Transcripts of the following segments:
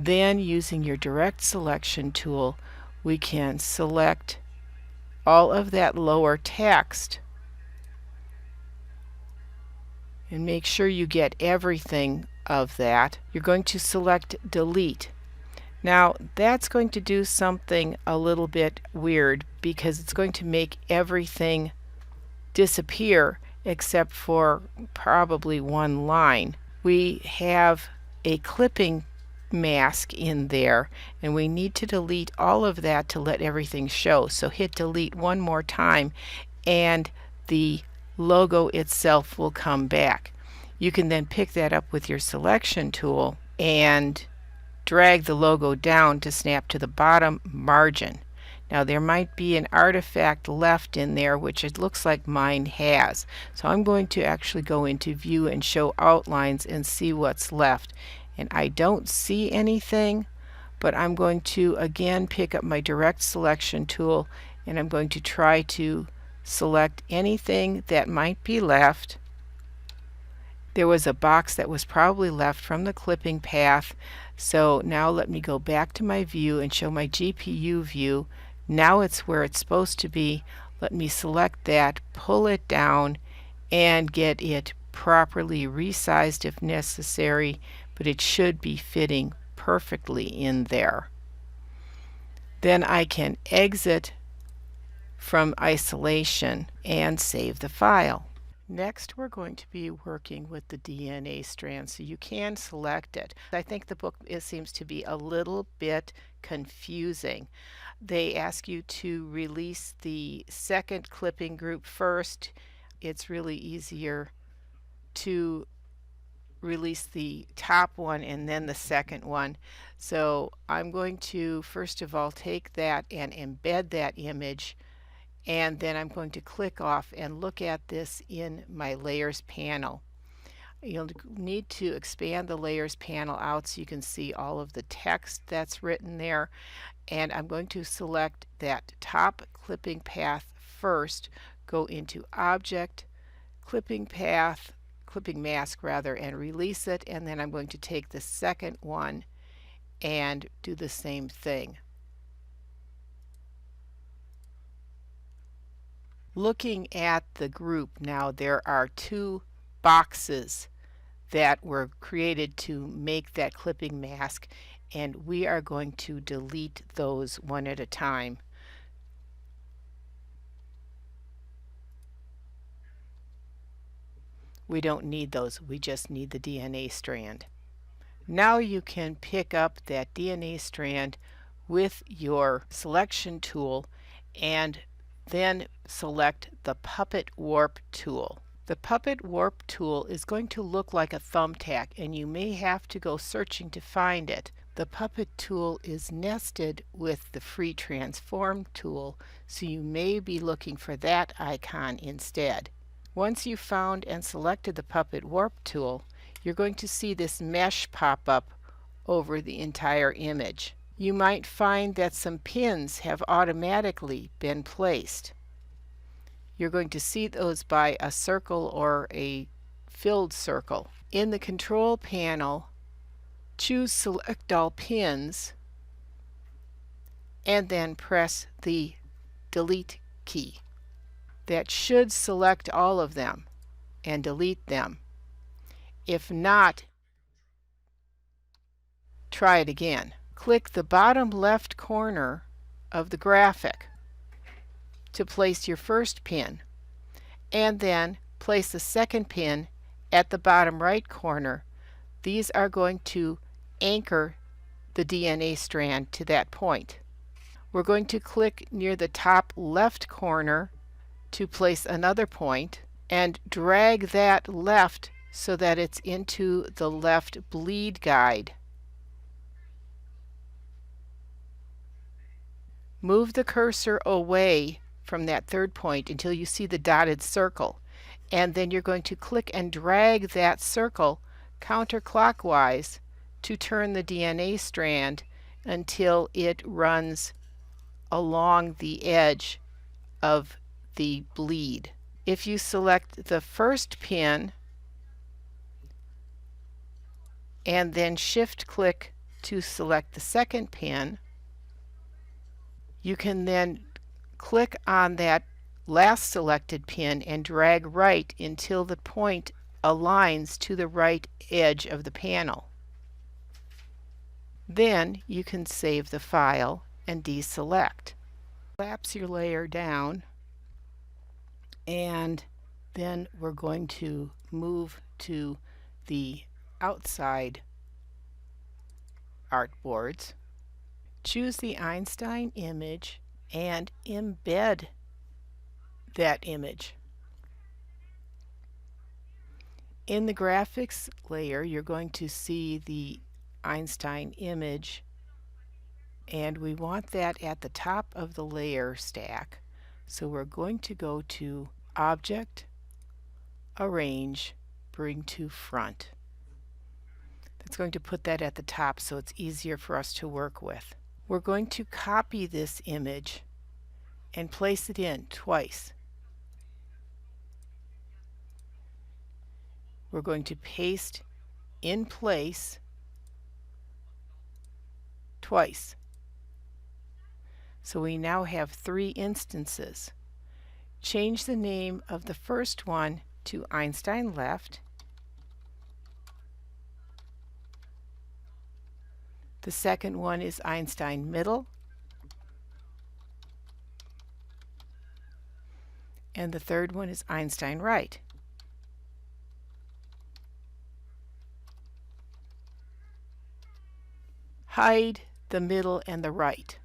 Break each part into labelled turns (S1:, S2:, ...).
S1: Then using your direct selection tool, we can select all of that lower text and make sure you get everything of that. You're going to select delete. Now that's going to do something a little bit weird because it's going to make everything disappear except for probably one line. We have a clipping mask in there and we need to delete all of that to let everything show. So hit delete one more time and the logo itself will come back. You can then pick that up with your selection tool and drag the logo down to snap to the bottom margin. Now there might be an artifact left in there, which it looks like mine has. So I'm going to actually go into view and show outlines and see what's left. And I don't see anything, but I'm going to again pick up my direct selection tool and I'm going to try to select anything that might be left. There was a box that was probably left from the clipping path. So now let me go back to my view and show my GPU view. Now it's where it's supposed to be. Let me select that, pull it down, and get it properly resized if necessary, but it should be fitting perfectly in there. Then I can exit from isolation and save the file. Next, we're going to be working with the DNA strand, so you can select it. I think the book seems to be a little bit confusing. They ask you to release the second clipping group first. It's really easier to release the top one and then the second one. So I'm going to first of all take that and embed that image, and then I'm going to click off and look at this in my layers panel. You'll need to expand the layers panel out so you can see all of the text that's written there, and I'm going to select that top clipping path first, go into object, clipping path, clipping mask rather, and release it, and then I'm going to take the second one and do the same thing. Looking at the group now, there are two boxes that were created to make that clipping mask, and we are going to delete those one at a time. We don't need those, we just need the DNA strand. Now you can pick up that DNA strand with your selection tool and then select the Puppet Warp tool. The Puppet Warp tool is going to look like a thumbtack, and you may have to go searching to find it. The Puppet tool is nested with the Free Transform tool, so you may be looking for that icon instead. Once you've found and selected the Puppet Warp tool, you're going to see this mesh pop up over the entire image. You might find that some pins have automatically been placed. You're going to see those by a circle or a filled circle. In the control panel, choose Select All Pins and then press the Delete key. That should select all of them and delete them. If not, try it again. Click the bottom left corner of the graphic to place your first pin, and then place the second pin at the bottom right corner. These are going to anchor the DNA strand to that point. We're going to click near the top left corner to place another point and drag that left so that it's into the left bleed guide. Move the cursor away from that third point until you see the dotted circle, and then you're going to click and drag that circle counterclockwise to turn the DNA strand until it runs along the edge of the bleed. If you select the first pin and then shift click to select the second pin, you can then click on that last selected pin and drag right until the point aligns to the right edge of the panel. Then you can save the file and deselect. Collapse your layer down, and then we're going to move to the outside artboards. Choose the Einstein image and embed that image. In the graphics layer, you're going to see the Einstein image, and we want that at the top of the layer stack. So we're going to go to Object, Arrange, Bring to Front. That's going to put that at the top so it's easier for us to work with. We're going to copy this image and place it in twice. We're going to paste in place twice. So we now have 3 instances. Change the name of the first one to Einstein Left. The second one is Einstein Middle. And the third one is Einstein Right. Hide the middle and the right.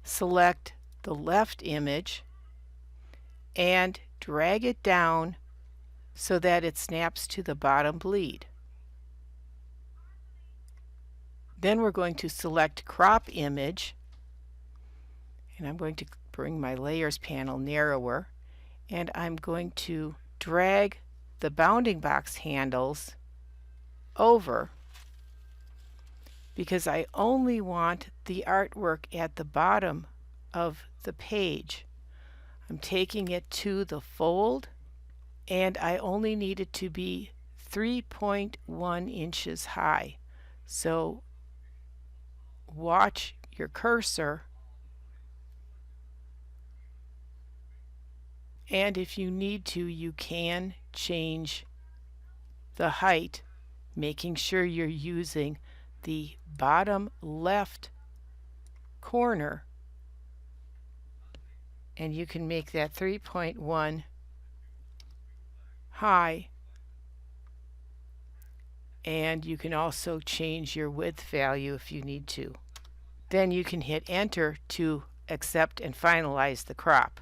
S1: Select the left image and drag it down so that it snaps to the bottom bleed. Then we're going to select Crop Image, and I'm going to bring my Layers panel narrower, and I'm going to drag the bounding box handles over because I only want the artwork at the bottom of the page. I'm taking it to the fold, and I only need it to be 3.1 inches high. So watch your cursor, and if you need to, you can change the height, making sure you're using the bottom left corner, and you can make that 3.1 high, and you can also change your width value if you need to. Then you can hit Enter to accept and finalize the crop.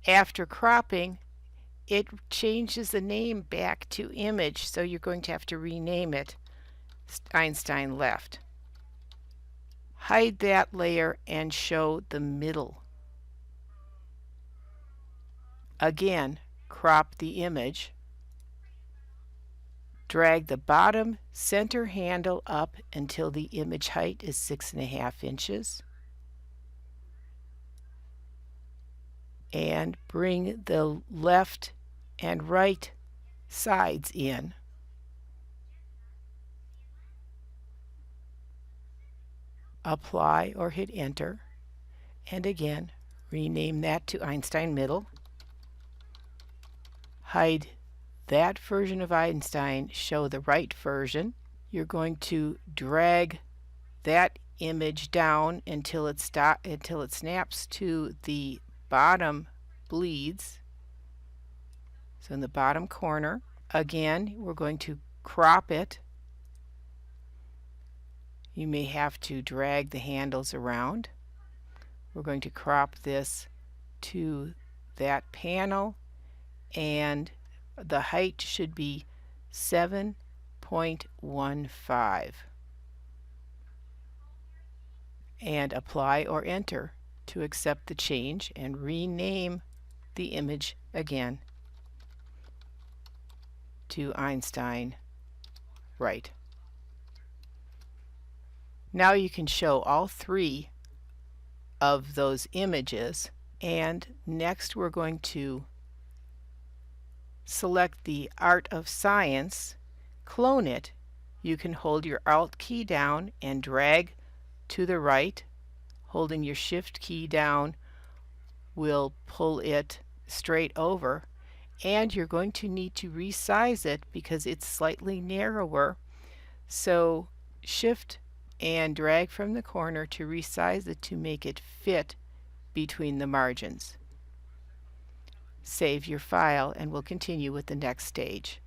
S1: After cropping, it changes the name back to Image, so you're going to have to rename it Einstein Left. Hide that layer and show the middle. Again, crop the image. Drag the bottom center handle up until the image height is 6.5 inches. And bring the left and right sides in. Apply or hit Enter, and again rename that to Einstein Middle. Hide that version of Einstein, show the right version. You're going to drag that image down until it snaps to the bottom bleeds. So in the bottom corner, again, we're going to crop it. You may have to drag the handles around. We're going to crop this to that panel, and the height should be 7.15. And apply or enter to accept the change and rename the image again to Einstein Right. Now you can show all 3 of those images, and next we're going to select the Art of Science, clone it You can hold your Alt key down and drag to the right. Holding your Shift key down will pull it straight over, and you're going to need to resize it because it's slightly narrower. So Shift and drag from the corner to resize it to make it fit between the margins. Save your file and we'll continue with the next stage.